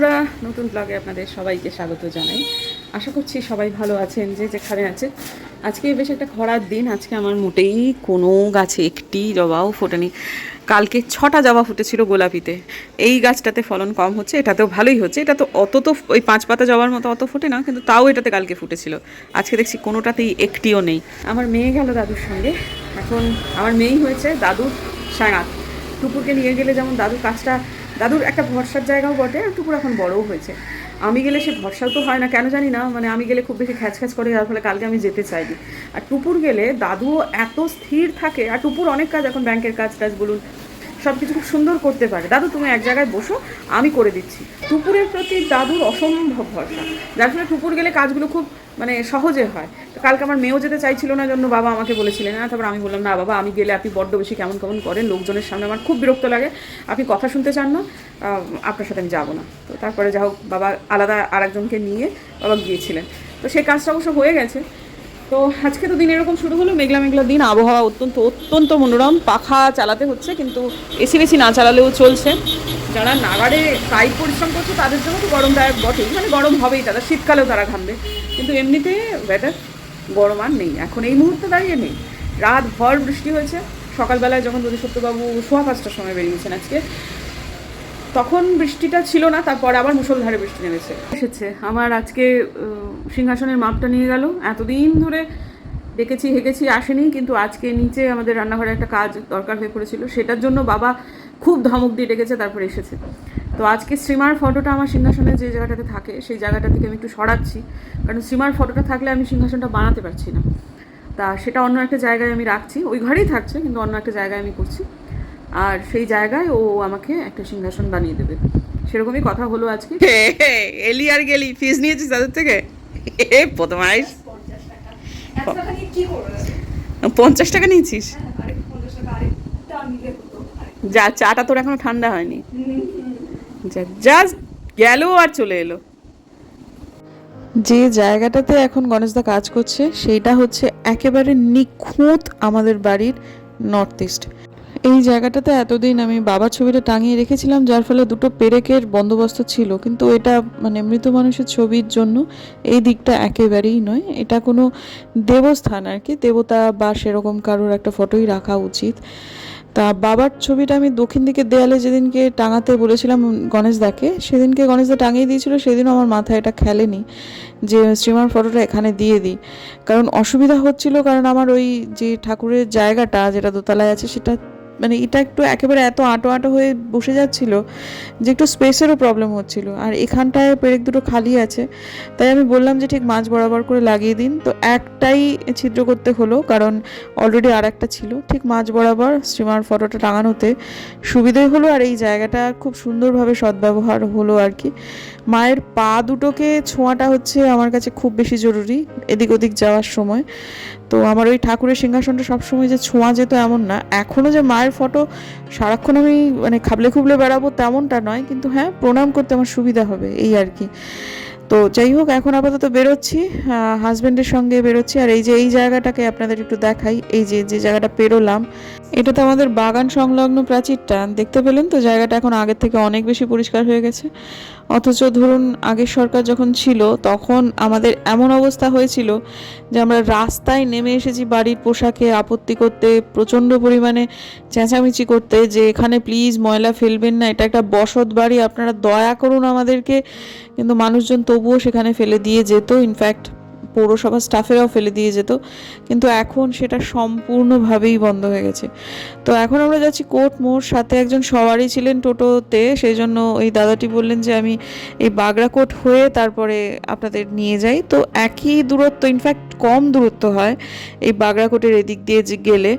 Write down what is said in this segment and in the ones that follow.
বন্ধুরা, নতুন ব্লগে আপনাদের সবাইকে স্বাগত জানাই। আশা করছি সবাই ভালো আছেন যে যেখানে আছে। আজকে বেশ একটা খরার দিন। আজকে আমার মোটেই কোনো গাছে একটি জবাও ফোটেনি। কালকে 6টা জবা ফুটেছিল গোলাপিতে। এই গাছটাতে ফলন কম হচ্ছে, এটাতেও ভালোই হচ্ছে। এটা তো অত তো ওই 5 পাতা জবার মতো অত ফোটে না, কিন্তু তাও এটাতে কালকে ফুটেছিল। আজকে দেখছি কোনোটাতেই একটিও নেই। আমার মেয়ে গেল দাদুর সঙ্গে। এখন আমার মেয়েই হয়েছে দাদুর সায়াত। টুকুরকে নিয়ে গেলে যেমন দাদুর কাজটা, দাদুর একটা ভরসার জায়গাও বটে, আর টুকুর এখন বড়ও হয়েছে। আমি গেলে সে ভরসাও তো হয় না, কেন জানি না, মানে আমি গেলে খুব বেশি খ্যাচ খ্যাচ করে, যার ফলে কালকে আমি যেতে চাইনি। আর টুপুর গেলে দাদুও এত স্থির থাকে, আর টুপুর অনেক কাজ, এখন ব্যাংকের কাজ টাজ বলুন, সব কিছু খুব সুন্দর করতে পারে। দাদু তুমি এক জায়গায় বসো, আমি করে দিচ্ছি। টুপুরের প্রতি দাদুর অসম্ভব ভরসা, যার ফলে টুপুর গেলে কাজগুলো খুব মানে সহজে হয়। তো কালকে আমার মেয়েও যেতে চাইছিল না, জন্য বাবা আমাকে বলেছিলেন না। তারপর আমি বললাম, না বাবা, আমি গেলে আপনি বড্ড বেশি কেমন কেমন করেন, লোকজনের সামনে আমার খুব বিরক্ত লাগে, আপনি কথা শুনতে চান না, আপনার সাথে আমি যাবো না। তো তারপরে যা হোক, বাবা আলাদা আরেকজনকে নিয়ে বাবা গিয়েছিলেন। তো সেই কাজটা অবশ্য হয়ে গেছে। তো আজকে তো দিন এরকম শুরু হলো, মেঘলা মেঘলা দিন, আবহাওয়া অত্যন্ত অত্যন্ত মনোরম। পাখা চালাতে হচ্ছে, কিন্তু এসি বেশি না চালালেও চলছে। যারা নাগাড়ে কায়িক পরিশ্রম করছে তাদের জন্য তো গরমদায়ক বটেই, মানে গরম হবেই, তারা শীতকালেও তারা ঘামবে। কিন্তু এমনিতে ওয়েদার গরম আর নেই, এখন এই মুহূর্তে দাঁড়িয়ে নেই। রাত ভর বৃষ্টি হয়েছে। সকালবেলায় যখন বোধিসত্ত্ববাবু 5:15টার সময় বেরিয়েছেন আজকে, তখন বৃষ্টিটা ছিল না, তারপর আবার মুষলধারে বৃষ্টি নেমেছে এসেছে। আমার আজকে সিংহাসনের মাপটা নিয়ে গেল। এতদিন ধরে ডেকেছি হেঁকেছি, আসেনি, কিন্তু আজকে নিচে আমাদের রান্নাঘরে একটা কাজ দরকার হয়ে পড়েছিল, সেটার জন্য বাবা খুব ধমক দিয়ে ডেকেছে, তারপর এসেছে। তো আজকে শ্রীমার ফটোটা আমার সিংহাসনে যে জায়গাটাতে থাকে, সেই জায়গাটা থেকে আমি একটু সরাচ্ছি, কারণ শ্রীমার ফটোটা থাকলে আমি সিংহাসনটা বানাতে পারছি না। তা সেটা অন্য একটা জায়গায় আমি রাখছি, ওই ঘরেই থাকছে, কিন্তু অন্য একটা জায়গায় আমি করছি। আর সেই জায়গায় ও আমাকে একটা সিংহাসন বানিয়ে দেবে, সেরকমই কথা হলো আজকে। এলি আর গেলি, ফিস নিয়েছিস তাদের থেকে? প্রথমাইশ 50 টাকা নিয়েছিস? যা, চাটা তোর এখনো ঠান্ডা হয়নি। জাস্ট গেল আর চলে এলো। যে জায়গাটাতে এখন গণেশদা কাজ করছে, সেইটা হচ্ছে একেবারে নিখুঁত আমাদের বাড়ির নর্থ ইস্ট। এই জায়গাটাতে এতদিন আমি বাবার ছবিটা টাঙিয়ে রেখেছিলাম, যার ফলে দুটো পেরেকের বন্দোবস্ত ছিল, কিন্তু এটা মানে মৃত মানুষের ছবির জন্য এই দিকটা একেবারেই নয়। এটা কোনো দেবস্থান আর কি, দেবতা বা সেরকম কারোর একটা ফটোই রাখা উচিত। তা বাবার ছবিটা আমি দক্ষিণ দিকের দেয়ালে যেদিনকে টাঙাতে বলেছিলাম গণেশদাকে, সেদিনকে গণেশদা টাঙিয়ে দিয়েছিল। সেদিনও আমার মাথায় এটা খেলেনি যে শ্রীমার ফটোটা এখানে দিয়ে দিই, কারণ অসুবিধা হচ্ছিল। কারণ আমার ওই যে ঠাকুরের জায়গাটা যেটা দোতলায় আছে, সেটা মানে এটা একটু একেবারে এত আঁটো আঁটো হয়ে বসে যাচ্ছিল যে একটু স্পেসেরও প্রবলেম হচ্ছিল। আর এখানটায় পেরেক দুটো খালি আছে, তাই আমি বললাম যে ঠিক মাঝ বরাবর করে লাগিয়ে দিন। তো একটাই ছিদ্র করতে হলো, কারণ অলরেডি আর একটা ছিল। ঠিক মাঝ বরাবর শ্রীমার ফটোটা টাঙানোতে সুবিধে হলো, আর এই জায়গাটা খুব সুন্দরভাবে সদ্ব্যবহার হলো আর কি। মায়ের পা দুটোকে ছোঁয়াটা হচ্ছে আমার কাছে খুব বেশি জরুরি এদিক ওদিক যাওয়ার সময়। তো আমার ওই ঠাকুরের সিংহাসনটা সবসময় যে ছোঁয়া যেত এমন না, এখনও যে মায়ের ফটো সারাক্ষণ আমি মানে খাবলে খুবলে বেড়াবো তেমনটা নয়, কিন্তু হ্যাঁ, প্রণাম করতে আমার সুবিধা হবে এই আর কি। তো যাই হোক, এখন আপাতত বেরোচ্ছি, হাজব্যান্ডের সঙ্গে বেরোচ্ছি। আর এই যে এই জায়গাটাকে আপনাদের একটু দেখাই, এই যে যে জায়গাটা পেরোলাম, এটা তো আমাদের বাগান সংলগ্ন প্রাচীরটা, দেখতে পেলেন তো? জায়গাটা এখন আগের থেকে অনেক বেশি পরিষ্কার হয়ে গেছে। অথচ ধরুন আগের সরকার যখন ছিল, তখন আমাদের এমন অবস্থা হয়েছিল যে আমরা রাস্তায় নেমে এসেছি বাড়ির পোশাকে আপত্তি করতে, প্রচণ্ড পরিমাণে চেঁচামেচি করতে, যে এখানে প্লিজ ময়লা ফেলবেন না, এটা একটা বসত বাড়ি, আপনারা দয়া করুন আমাদেরকে। কিন্তু মানুষজন তবুও সেখানে ফেলে দিয়ে যেত, ইনফ্যাক্ট পৌরসভা স্টাফেরাও ফেলে দিয়ে যেত। কিন্তু এখন সেটা সম্পূর্ণভাবেই বন্ধ হয়ে গেছে। তো এখন আমরা যাচ্ছি কোর্ট মোড়, সাথে একজন সওয়ারি ছিলেন টোটোতে, সেই জন্য ওই দাদাটি বললেন যে আমি এই বাগড়াকোট হয়ে তারপরে আপনাদের নিয়ে যাই। তো একই দূরত্ব, ইনফ্যাক্ট কম দূরত্ব হয় এই বাগড়াকোটের এদিক দিয়ে যে গেলে।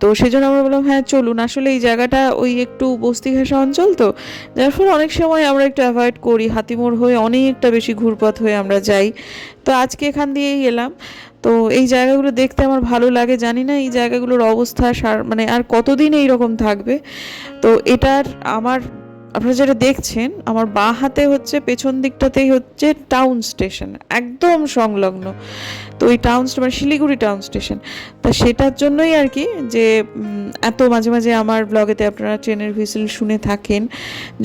তো সেই জন্য আমরা বললাম হ্যাঁ চলুন। আসলে এই জায়গাটা ওই একটু বস্তি ঘেঁষা অঞ্চল, তো যার ফলে অনেক সময় আমরা একটু অ্যাভয়েড করি, হাতিমোড় হয়ে অনেকটা বেশি ঘুরপথ হয়ে আমরা যাই। তো আজকে এখান দিয়েই এলাম। তো এই জায়গাগুলো দেখতে আমার ভালো লাগে। জানি না এই জায়গাগুলোর অবস্থা মানে আর কতদিন এইরকম থাকবে। তো এটার আমার আপনারা যেটা দেখছেন আমার বাঁ হাতে হচ্ছে পেছন দিকটাতেই হচ্ছে টাউন স্টেশন, একদম সংলগ্ন। তো ওই টাউন মানে শিলিগুড়ি টাউন স্টেশন, তা সেটার জন্যই আর কি যে এত মাঝে মাঝে আমার ব্লগেতে আপনারা ট্রেনের হুইসেল শুনে থাকেন।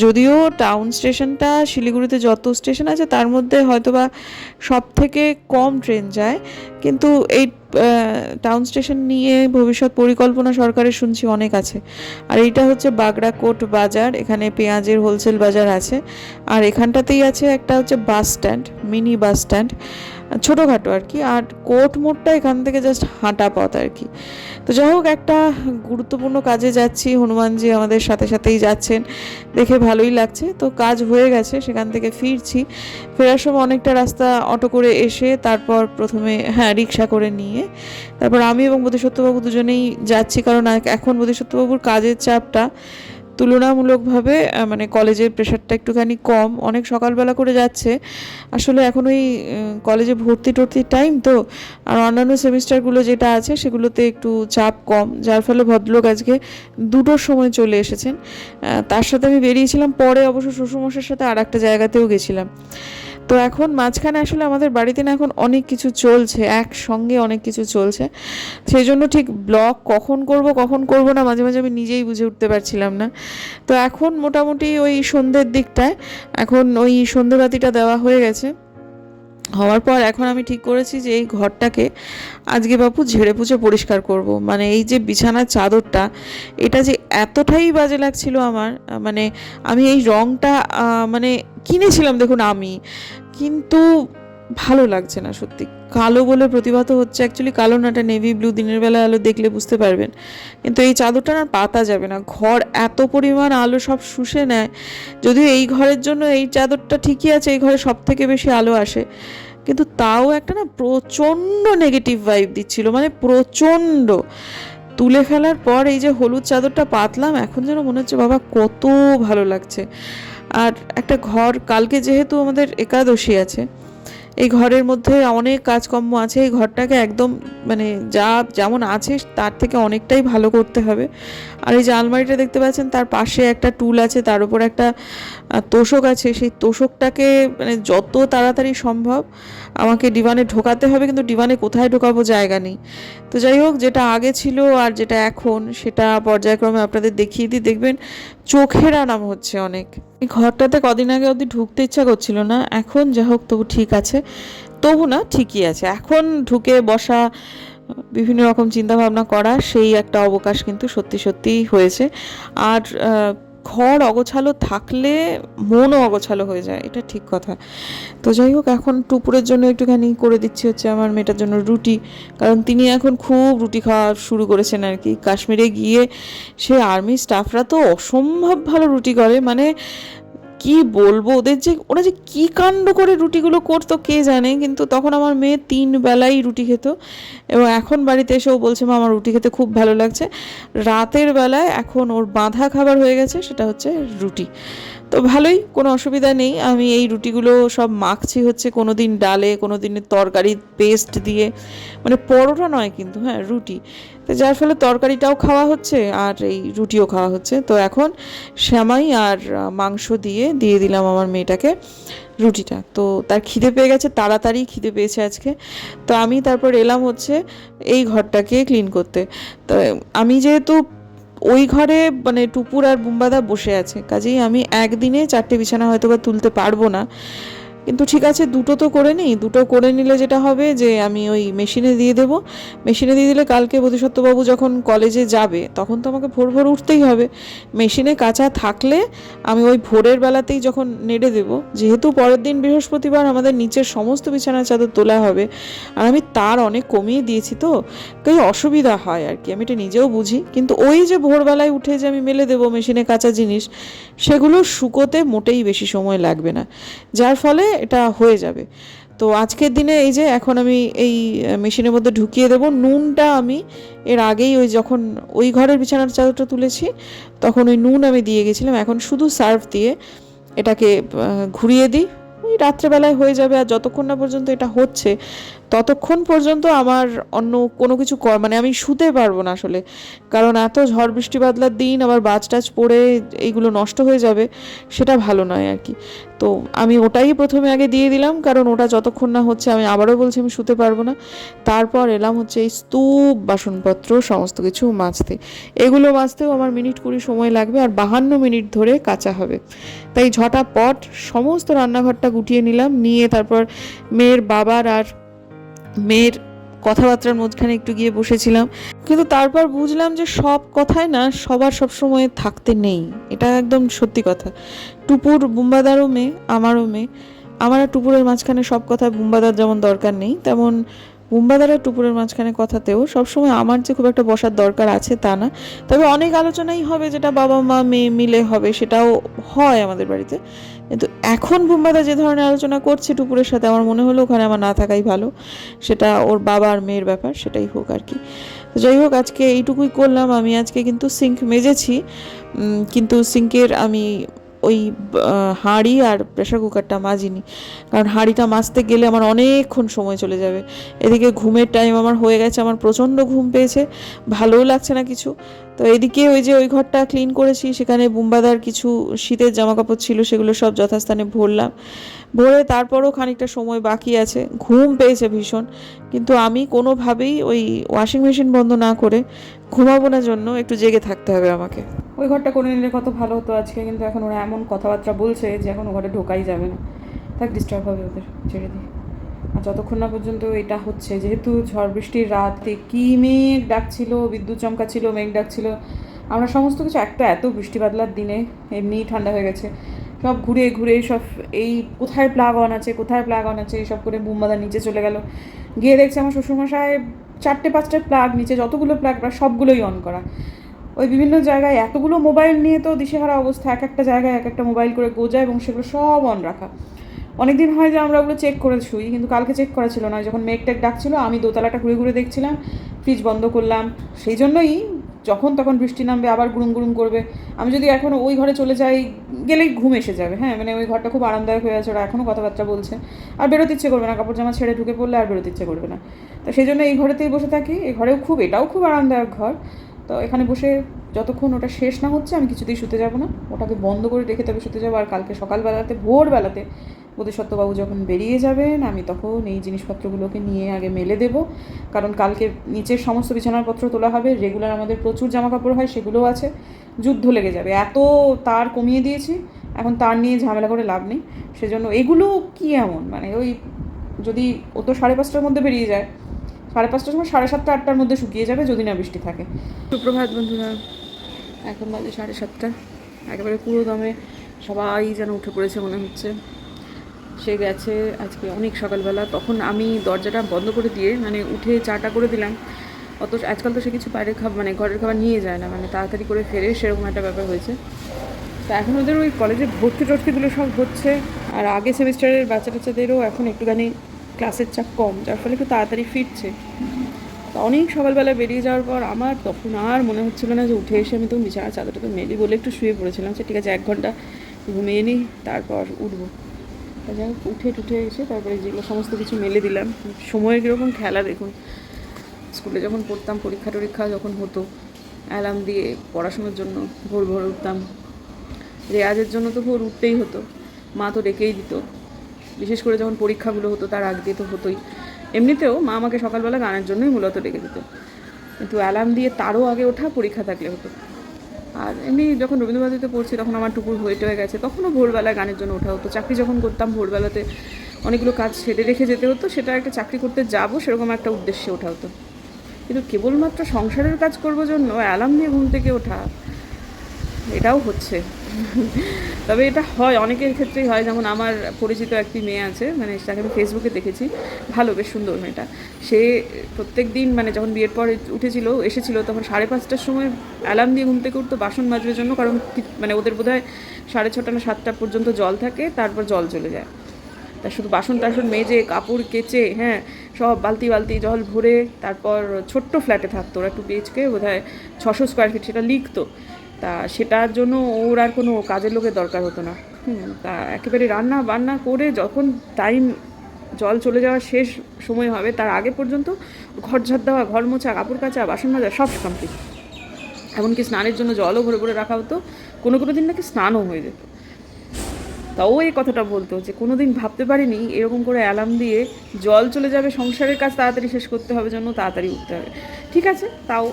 যদিও টাউন স্টেশনটা শিলিগুড়িতে যত স্টেশন আছে তার মধ্যে হয়তোবা সব থেকে কম ট্রেন যায়, কিন্তু এই টাউন স্টেশন নিয়ে ভবিষ্যৎ পরিকল্পনা সরকারের শুনছি অনেক আছে। আর এইটা হচ্ছে বাগড়াকোট বাজার, এখানে পেঁয়াজের হোলসেল বাজার আছে। আর এখানটাতেই আছে একটা হচ্ছে bus stand, mini bus stand, ছোটোখাটো আর কি। আর কোর্ট মোড়টা এখান থেকে জাস্ট হাঁটা পথ আর কি। তো যাই হোক, একটা গুরুত্বপূর্ণ কাজে যাচ্ছি, হনুমানজি আমাদের সাথে সাথেই যাচ্ছেন, দেখে ভালোই লাগছে। তো কাজ হয়ে গেছে, সেখান থেকে ফিরছি। ফেরার সময় অনেকটা রাস্তা অটো করে এসে তারপর প্রথমে রিক্সা করে নিয়ে তারপর আমি এবং বোধিসত্ত্ববাবু দুজনেই যাচ্ছি, কারণ এখন বোধিসত্ত্ববাবুর কাজের চাপটা তুলনামূলকভাবে মানে কলেজের প্রেশারটা একটুখানি কম, অনেক সকালবেলা করে যাচ্ছে। আসলে এখন ওই কলেজে ভর্তির টাইম তো, আর অন্যান্য সেমিস্টারগুলো যেটা আছে সেগুলোতে একটু চাপ কম, যার ফলে ভদ্রলোক আজকে 2টোর সময় চলে এসেছেন। তার সাথে আমি বেরিয়েছিলাম, পরে অবশ্য শ্বশুরমশাইয়ের সাথে আর একটা জায়গাতেও গেছিলাম। তো এখন মাঝখানে আসলে আমাদের বাড়িতে না এখন অনেক কিছু চলছে, একসঙ্গে অনেক কিছু চলছে, সেই জন্য ঠিক ব্লগ কখন করব না মাঝে মাঝে আমি নিজেই বুঝে উঠতে পারছিলাম না। তো এখন মোটামুটি ওই সন্ধ্যের দিকটায়, এখন ওই সন্ধ্যেবাতিটা দেওয়া হয়ে গেছে, হওয়ার পর এখন আমি ঠিক করেছি যে এই ঘরটাকে আজকে বাপু ঝেড়ে পুছে পরিষ্কার করব। মানে এই যে বিছানার চাদরটা, এটা যে এতটাই বাজে লাগছিল আমার, মানে আমি এই রঙটা মানে কিনেছিলাম দেখুন আমি, কিন্তু ভালো লাগছে না সত্যি। কালো বলে প্রতিভাত হচ্ছে, অ্যাকচুয়ালি কালো না, এটা নেভি ব্লু, দিনের বেলা আলো দেখলে বুঝতে পারবেন। কিন্তু এই চাদরটা না পাতা যাবে না, ঘর এত পরিমাণ আলো সব শুষে নেয়। যদিও এই ঘরের জন্য এই চাদরটা ঠিকই আছে, এই ঘরে সব থেকে বেশি আলো আসে, কিন্তু তাও একটা না প্রচণ্ড নেগেটিভ ভাইব দিচ্ছিল, মানে প্রচণ্ড। তুলে ফেলার পর এই যে হলুদ চাদরটা পাতলাম, এখন যেন মনে হচ্ছে বাবা কত ভালো লাগছে। আর একটা ঘর, কালকে যেহেতু আমাদের একাদশী আছে, এই ঘরের মধ্যে অনেক কাজকর্ম আছে, এই ঘরটাকে একদম মানে যেমন আছে তার থেকে অনেকটাই ভালো করতে হবে। আর এই যে আলমারিটা দেখতে পাচ্ছেন, তার পাশে একটা টুল আছে, তার উপর একটা তোষক আছে, সেই তোষকটাকে মানে যত তাড়াতাড়ি সম্ভব আমাকে ডিভানে ঢোকাতে হবে, কিন্তু ডিভানে কোথায় ঢোকাবো জায়গা নেই। তো যাই হোক, যেটা আগে ছিল আর যেটা এখন সেটা পর্যায়ক্রমে আপনাদের দেখিয়ে দিই, দেখবেন চোখের আরাম হচ্ছে অনেক। এই ঘরটাতে কদিন আগে অবধি ঢুকতে ইচ্ছা করছিল না, এখন যা হোক তবু ঠিক আছে, তবু না ঠিকই আছে। এখন ঢুকে বসা, বিভিন্ন রকম চিন্তাভাবনা করা, সেই একটা অবকাশ কিন্তু সত্যি সত্যিই হয়েছে। আর ঘর অগোছালো থাকলে মনও অগোছালো হয়ে যায়, এটা ঠিক কথা। তো যাই হোক, এখন টুপুরের জন্য একটুখানি করে দিচ্ছি হচ্ছে আমার মেয়েটার জন্য রুটি, কারণ তিনি এখন খুব রুটি খাওয়া শুরু করেছেন আর কি। কাশ্মীরে গিয়ে সে আর্মি স্টাফরা তো অসম্ভব ভালো রুটি করে, মানে কি বলবো, ওরা যে কি কাণ্ড করে রুটিগুলো করতো কে জানে। কিন্তু তখন আমার মেয়ে 3 বেলাই রুটি খেত, এবং এখন বাড়িতে এসেও বলছে মা আমার রুটি খেতে খুব ভালো লাগছে। রাতের বেলায় এখন ওর বাঁধা খাবার হয়ে গেছে, সেটা হচ্ছে রুটি। তো ভালোই, কোনো অসুবিধা নেই। আমি এই রুটিগুলো সব মাখছি হচ্ছে কোনো দিন ডালে, কোনো দিনের তরকারির পেস্ট দিয়ে, মানে পরোটা নয় কিন্তু, রুটি। তো যার ফলে তরকারিটাও খাওয়া হচ্ছে আর এই রুটিও খাওয়া হচ্ছে। তো এখন সেমাই আর মাংস দিয়ে দিলাম আমার মেয়েটাকে রুটিটা। তো তার খিদে পেয়ে গেছে, তাড়াতাড়ি খিদে পেয়েছে আজকে। তো আমি তারপর এলাম হচ্ছে এই ঘরটাকে ক্লিন করতে। তো আমি যেহেতু ওই ঘরে মানে টুপুর আর বুম্বাদা বসে আছে, কাজেই আমি একদিনে 4টে বিছানা হয়তো বা তুলতে পারবো না, কিন্তু ঠিক আছে 2টো তো করে নিই। 2টো করে নিলে যেটা হবে যে আমি ওই মেশিনে দিয়ে দেবো, মেশিনে দিয়ে দিলে কালকে বোধিসত্ত্ববাবু যখন কলেজে যাবে তখন তো আমাকে ভোর ভোর উঠতেই হবে। মেশিনে কাঁচা থাকলে আমি ওই ভোরের বেলাতেই যখন নেড়ে দেবো, যেহেতু পরের দিন বৃহস্পতিবার আমাদের নিচের সমস্ত বিছানার চাদর তোলা হবে, আর আমি তার অনেক কমিয়ে দিয়েছি, তো তাই অসুবিধা হয় আর কি, আমি এটা নিজেও বুঝি। কিন্তু ওই যে ভোরবেলায় উঠে যে আমি মেলে দেবো মেশিনে কাঁচা জিনিস, সেগুলো শুকোতে মোটেই বেশি সময় লাগবে না, যার ফলে এটা হয়ে যাবে। তো আজকের দিনে এই যে এখন আমি এই মেশিনের মধ্যে ঢুকিয়ে দেব। নুনটা আমি এর আগেই ওই যখন ওই ঘরের বিছানার চাদরটা তুলেছি তখন ওই নুন আমি দিয়ে গেছিলাম, এখন শুধু সার্ফ দিয়ে এটাকে ঘুরিয়ে দিই, ওই রাত্রেবেলায় হয়ে যাবে। আর যতক্ষণ না পর্যন্ত এটা হচ্ছে ততক্ষণ পর্যন্ত আমার অন্য কোনো কিছু মানে আমি শুতে পারবো না আসলে, কারণ এত ঝড় বৃষ্টি বাদলার দিন আবার বাজ টাজ পড়ে এইগুলো নষ্ট হয়ে যাবে, সেটা ভালো নয় আর কি। তো আমি ওটাই প্রথমে আগে দিয়ে দিলাম, কারণ ওটা যতক্ষণ না হচ্ছে, আমি আবারও বলছি আমি শুতে পারবো না। তারপর এলাম হচ্ছে এই স্তূপ বাসনপত্র সমস্ত কিছু মাজতে। এগুলো মাজতেও আমার মিনিট 20 সময় লাগবে, আর 52 মিনিট ধরে কাচা হবে। তাই ঝটাপট সমস্ত রান্নাঘরটা গুটিয়ে নিলাম, নিয়ে তারপর মেয়ের বাবার আর মেয়ের কথাবার্তার মধ্যখানে একটু গিয়ে বসেছিলাম। কিন্তু তারপর বুঝলাম যে সব কথায় না সবার সব সময় থাকতে নেই, এটা একদম সত্যি কথা। টুপুর বুম্বাদারও মেয়ে, আমারও মেয়ে। আমার আর টুপুরের মাঝখানে সব কথা বুম্বাদার যেমন দরকার নেই, তেমন বুম্বাদার আর টুপুরের মাঝখানে কথাতেও সবসময় আমার যে খুব একটা বসার দরকার আছে তা না। তবে অনেক আলোচনাই হবে, যেটা বাবা মা মেয়ে মিলে হবে, সেটাও হয় আমাদের বাড়িতে। কিন্তু এখন বুম্বাদা যে ধরনের আলোচনা করছে টুপুরের সাথে, আমার মনে হলো ওখানে আমার না থাকাই ভালো। সেটা ওর বাবা আর মেয়ের ব্যাপার, সেটাই হোক আর কি। তো যাই হোক, আজকে এইটুকুই করলাম। আমি আজকে কিন্তু সিঙ্ক মেজেছি, কিন্তু সিঙ্কের আমি ওই হাঁড়ি আর প্রেশার কুকারটা মাজিনি, কারণ হাঁড়িটা মাজতে গেলে আমার অনেকক্ষণ সময় চলে যাবে। এদিকে ঘুমের টাইম আমার হয়ে গেছে, আমার প্রচণ্ড ঘুম পেয়েছে, ভালোও লাগছে না কিছু। তো এদিকে ওই যে ওই ঘরটা ক্লিন করেছি, সেখানে বুম্বাদার কিছু শীতের জামা কাপড় ছিল, সেগুলো সব যথাস্থানে ভরলাম। ভরে তারপরও খানিকটা সময় বাকি আছে, ঘুম পেয়েছে ভীষণ, কিন্তু আমি কোনোভাবেই ওই ওয়াশিং মেশিন বন্ধ না করে ঘুমাবো না, জন্য একটু জেগে থাকতে হবে আমাকে। ওই ঘরটা করে নিলে কত ভালো হতো আজকে, কিন্তু এখন ওরা এমন কথাবার্তা বলছে যে এখন ও ঘরে ঢোকাই যাবে না। থাক, ডিস্টার্ব হবে ওদের, ছেড়ে দিই। আর যতক্ষণ না পর্যন্ত এটা হচ্ছে, যেহেতু ঝড় বৃষ্টির রাতে কি মেঘ ডাকছিল, বিদ্যুৎ চমকাচ্ছিল, মেঘ ডাকছিল, আমরা সমস্ত কিছু একটা এত বৃষ্টি বাদলার দিনে এমনিই ঠান্ডা হয়ে গেছে। সব ঘুরে ঘুরে সব এই কোথায় প্লাগ অন আছে, কোথায় প্লাগ অন আছে এইসব করে বুম্বাদা নিচে চলে গেল, গিয়ে দেখছে আমার শ্বশুরমশাই 4-5টা প্লাগ, নিচে যতগুলো প্লাগ প্রায় সবগুলোই অন করা। ওই বিভিন্ন জায়গায় এতগুলো মোবাইল নিয়ে তো দিশেহারা অবস্থা, এক একটা জায়গায় এক একটা মোবাইল করে গোজা, এবং সেগুলো সব অন রাখা। অনেক দিন হয় যে আমরা ওগুলো চেক করে শুই, কিন্তু কালকে চেক করা ছিল না। যখন মেঘ টেক ডাকছিল, আমি দোতলাটা ঘুরে ঘুরে দেখছিলাম, ফ্রিজ বন্ধ করলাম। সেই জন্যই যখন তখন বৃষ্টি নামবে, আবার গুড়ুম গুড়ুম করবে। আমি যদি এখন ওই ঘরে চলে যাই, গেলেই ঘুম এসে যাবে। হ্যাঁ, মানে ওই ঘরটা খুব আরামদায়ক হয়ে আছে, ওরা এখনও কথাবার্তা বলছে, আর বেরোতে ইচ্ছে করবে না, কাপড় জামা ছেড়ে ঢুকে পড়লে আর বেরোতে ইচ্ছে করবে না। তো সেই জন্য এই ঘরেতেই বসে থাকি। এই ঘরেও এটাও খুব আরামদায়ক ঘর। তো এখানে বসে যতক্ষণ ওটা শেষ না হচ্ছে, আমি কিছুতেই শুতে যাব না, ওটাকে বন্ধ করে রেখে তবে শুতে যাবো। আর কালকে সকালবেলাতে, ভোরবেলাতে বোধিসত্ত্ববাবু যখন বেরিয়ে যাবেন, আমি তখন এই জিনিসপত্রগুলোকে নিয়ে আগে মেলে দেবো, কারণ কালকে নিচের সমস্ত বিছানাপত্র তোলা হবে। রেগুলার আমাদের প্রচুর জামা কাপড় হয়, সেগুলোও আছে। যুদ্ধ লেগে যাবে, এত তার কমিয়ে দিয়েছি, এখন তার নিয়ে ঝামেলা করে লাভ নেই। সেজন্য এগুলো কি এমন, মানে ওই যদি ও তো 5:30টার মধ্যে বেরিয়ে যায়, 5:30টার সময় 7:30-8টার মধ্যে শুকিয়ে যাবে, যদি না বৃষ্টি থাকে। সুপ্রভাত বন্ধুরা, এখন বাজে 7:30। একেবারে পুরো দমে সবাই যেন উঠে পড়েছে মনে হচ্ছে। সে গেছে আজকে অনেক সকালবেলা, তখন আমি দরজাটা বন্ধ করে দিয়ে মানে উঠে চাটা করে দিলাম। আজকাল তো সে কিছু বাইরের মানে ঘরের খাবার নিয়ে যায় না, মানে তাড়াতাড়ি করে ফেরে, সেরকম একটা ব্যাপার হয়েছে। তো এখন ওদের ওই কলেজে ভর্তিগুলো সব হচ্ছে, আর আগে সেমিস্টারের বাচ্চা টাচ্চাদেরও এখন একটুখানি ক্লাসের চাপ কম, যার ফলে একটু তাড়াতাড়ি ফিরছে। তো অনেক সকালবেলা বেরিয়ে যাওয়ার পর আমার তখন আর মনে হচ্ছিল না যে উঠে এসে আমি তো বিছানার চাদরটা তো মেলি বলে একটু শুয়ে পড়েছিলাম, সে ঠিক আছে 1 ঘন্টা ঘুমিয়ে নিই, তারপর উঠবো। যাই হোক, উঠে এসে তারপরে যেগুলো সমস্ত কিছু মেলে দিলাম। সময়ের কীরকম খেলা দেখুন। স্কুলে যখন পড়তাম, পরীক্ষা যখন হতো, অ্যালার্ম দিয়ে পড়াশোনার জন্য ভোর ভোর উঠতাম। রেয়াজের জন্য তো ভোর উঠতেই হতো, মা তো ডেকেই দিত। বিশেষ করে যখন পরীক্ষাগুলো হতো তার আগ দিয়ে তো হতোই। এমনিতেও মা আমাকে সকালবেলা গানের জন্যই মূলত ডেকে দিত, কিন্তু অ্যালার্ম দিয়ে তারও আগে ওঠা পরীক্ষা থাকলে হতো। আর এমনি যখন রবীন্দ্রভারতীতে পড়ছি, তখন আমার টুকুর হয়ে গেছে, তখনও ভোরবেলায় গানের জন্য ওঠা হতো। চাকরি যখন করতাম, ভোরবেলাতে অনেকগুলো কাজ সেরে রেখে যেতে হতো, সেটা একটা চাকরি করতে যাবো সেরকম একটা উদ্দেশ্যে ওঠা হতো। কিন্তু কেবলমাত্র সংসারের কাজ করবার জন্য অ্যালার্ম দিয়ে ঘুম থেকে ওঠা, এটাও হচ্ছে। তবে এটা হয় অনেকের ক্ষেত্রেই হয়, যেমন আমার পরিচিত একটি মেয়ে আছে, মানে তাকে আমি ফেসবুকে দেখেছি, ভালো বেশ সুন্দর মেয়েটা। সে প্রত্যেক দিন মানে যখন বিয়ের পর এসেছিলো তখন 5:30টার সময় অ্যালার্ম দিয়ে ঘুম থেকে উঠতো বাসন মাজবার জন্য, কারণ মানে ওদের বোধহয় 6:30 না 7টা পর্যন্ত জল থাকে, তারপর জল চলে যায়। তা শুধু বাসন টাসন মেজে, কাপড় কেচে, হ্যাঁ, সব বালতি বালতি জল ভরে, তারপর ছোট্ট ফ্ল্যাটে থাকতো ওরা, 2 BHK, বোধহয় 600 স্কোয়ার ফিট, সেটা লিখতো। তা সেটার জন্য ওর আর কোনো কাজের লোকের দরকার হতো না। তা একেবারে রান্না বান্না করে যখন টাইম জল চলে যাওয়ার শেষ সময় হবে তার আগে পর্যন্ত ঘর ঝাড় দেওয়া, ঘর মোছা, কাপড় কাচা, বাসন মাজা সব কমপ্লিট। এমনকি স্নানের জন্য জলও ভরে ভরে রাখা হতো, কোনো কোনো দিন নাকি স্নানও হয়ে যেত। তাও এই কথাটা বলতো যে কোনো দিন ভাবতে পারিনি এরকম করে অ্যালার্ম দিয়ে জল চলে যাবে, সংসারের কাজ তাড়াতাড়ি শেষ করতে হবে, জন্য তাড়াতাড়ি উঠতে হবে। ঠিক আছে, তাও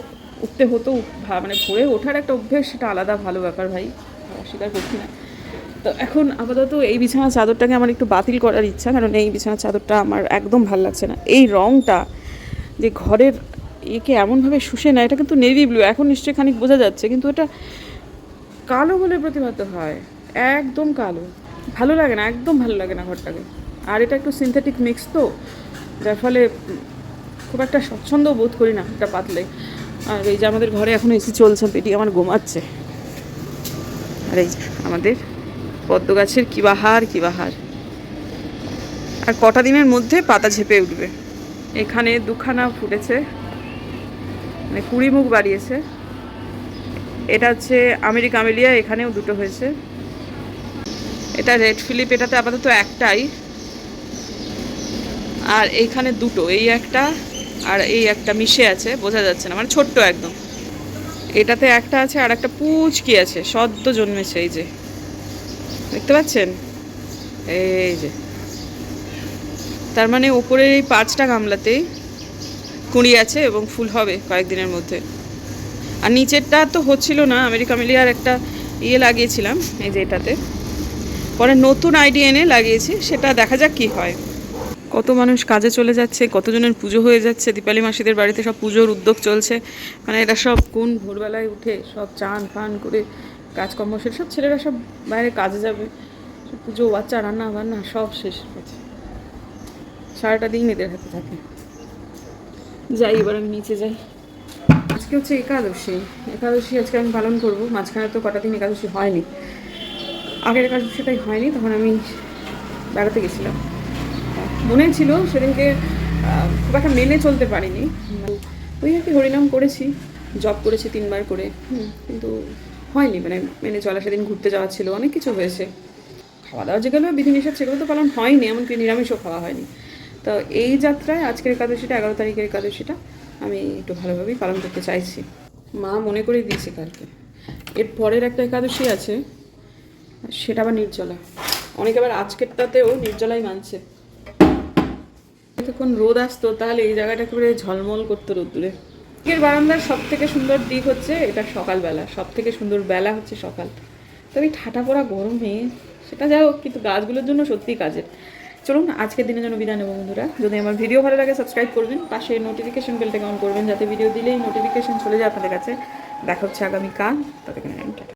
উঠতে হতো, মানে ভোরে ওঠার একটা অভ্যেস, সেটা আলাদা ভালো ব্যাপার ভাই, অস্বীকার করছি না। তো এখন আপাতত এই বিছানার চাদরটাকে আমার একটু বাতিল করার ইচ্ছা, কারণ এই বিছানার চাদরটা আমার একদম ভালো লাগছে না। এই রঙটা যে ঘরের একে এমনভাবে শুষে না, এটা কিন্তু নেভি ব্লু, এখন নিশ্চয়ই খানিক বোঝা যাচ্ছে, কিন্তু এটা কালো বলে প্রতিভাত হয়, একদম কালো, ভালো লাগে না, একদম ভালো লাগে না ঘরটাকে। আর এটা একটু সিনথেটিক মিক্স তো, যার ফলে খুব একটা স্বচ্ছন্দ বোধ করি না এটা পাতলে। আর এই যে আমাদের ঘরে এখন এসি চলছে, পেটি আমার ঘুমাচ্ছে। আর এই যে আমাদের পদ্ম গাছের কি বাহার, কি বাহার, আর কটা দিনের মধ্যে পাতা ঝেপে উঠবে। এখানে দুখানা ফুটেছে, মানে 20 মুখ বাড়িয়েছে। এটা হচ্ছে আমেরিকা আমেলিয়া, এখানেও দুটো হয়েছে। এটা রেড ফিলিপ, এটাতে আপাতত একটাই, আর এইখানে দুটো, এই একটা আর এই একটা মিশে আছে, বোঝা যাচ্ছে না, মানে ছোট্ট একদম। এটাতে একটা আছে আর একটা পুচকি আছে, সদ্য জন্মেছে, এই যে দেখতে পাচ্ছেন, এই যে। তার মানে ওপরের এই 5টা গামলাতেই কুঁড়ি আছে এবং ফুল হবে কয়েকদিনের মধ্যে। আর নিচেরটা তো হচ্ছিল না, আমেরিকা মিলিয়ার একটা লাগিয়েছিলাম এই যে এটাতে, পরে নতুন আইডিয়া এনে লাগিয়েছি, সেটা দেখা যাক কি হয়। কত মানুষ কাজে চলে যাচ্ছে, কতজনের পুজো হয়ে যাচ্ছে, দীপালি মাসিদের বাড়িতে সব পুজোর উদ্যোগ চলছে, মানে এটা সব কোন ভোরবেলায় উঠে সব চান ফান করে কাজকর্ম শেষ, সব ছেলেরা সব বাইরে কাজে যাবে, সব পুজো, বাচ্চা, রান্না বান্না সব শেষ হয়েছে, সারাটা দিন এদের হাতে থাকে। যাই, এবার আমি নিচে যাই। আজকে হচ্ছে একাদশী, একাদশী আজকে আমি পালন করবো। মাঝখানে তো কটা দিন একাদশী হয়নি, আগের একাদশীটাই হয়নি, তখন আমি বেড়াতে গেছিলাম, মনে ছিল সেদিনকে খুব একটা মেনে চলতে পারিনি। ওই আর কি হরিনাম করেছি, জব করেছি 3বার করে, কিন্তু হয়নি, মানে মেনে চলা। সেদিন ঘুরতে যাওয়া ছিল, অনেক কিছু হয়েছে, খাওয়া দাওয়া যেগুলো বিধিনিষেধ সেগুলো তো পালন হয়নি, এমনকি নিরামিষও খাওয়া হয়নি। তো এই যাত্রায় আজকের একাদশীটা, 11 তারিখের একাদশীটা আমি একটু ভালোভাবেই পালন করতে চাইছি। মা মনে করে দিয়েছে কালকে। এর পরের একটা একাদশী আছে, সেটা আবার নির্জলা। অনেকে আবার আজকেরটাতেও নির্জলাই মানছে। যখন রোদ আসতো তাহলে এই জায়গাটা একেবারে ঝলমল করতো রোদ্দুরে। এর বারান্দার সব থেকে সুন্দর দিক হচ্ছে এটা সকালবেলা, সব থেকে সুন্দর বেলা হচ্ছে সকাল। তবে ঠাটা পড়া গরমে সেটা যাই হোক, কিন্তু গাছগুলোর জন্য সত্যিই কাজের। চলুন আজকের দিনের জন্য বিদায় নেবো বন্ধুরা। যদি আমার ভিডিও ভালো লাগে সাবস্ক্রাইব করবেন, পাশে নোটিফিকেশন বেলটাকে অন করবেন, যাতে ভিডিও দিলেই নোটিফিকেশন চলে যায় আপনাদের কাছে। দেখা হচ্ছে আগামীকাল, ততক্ষণ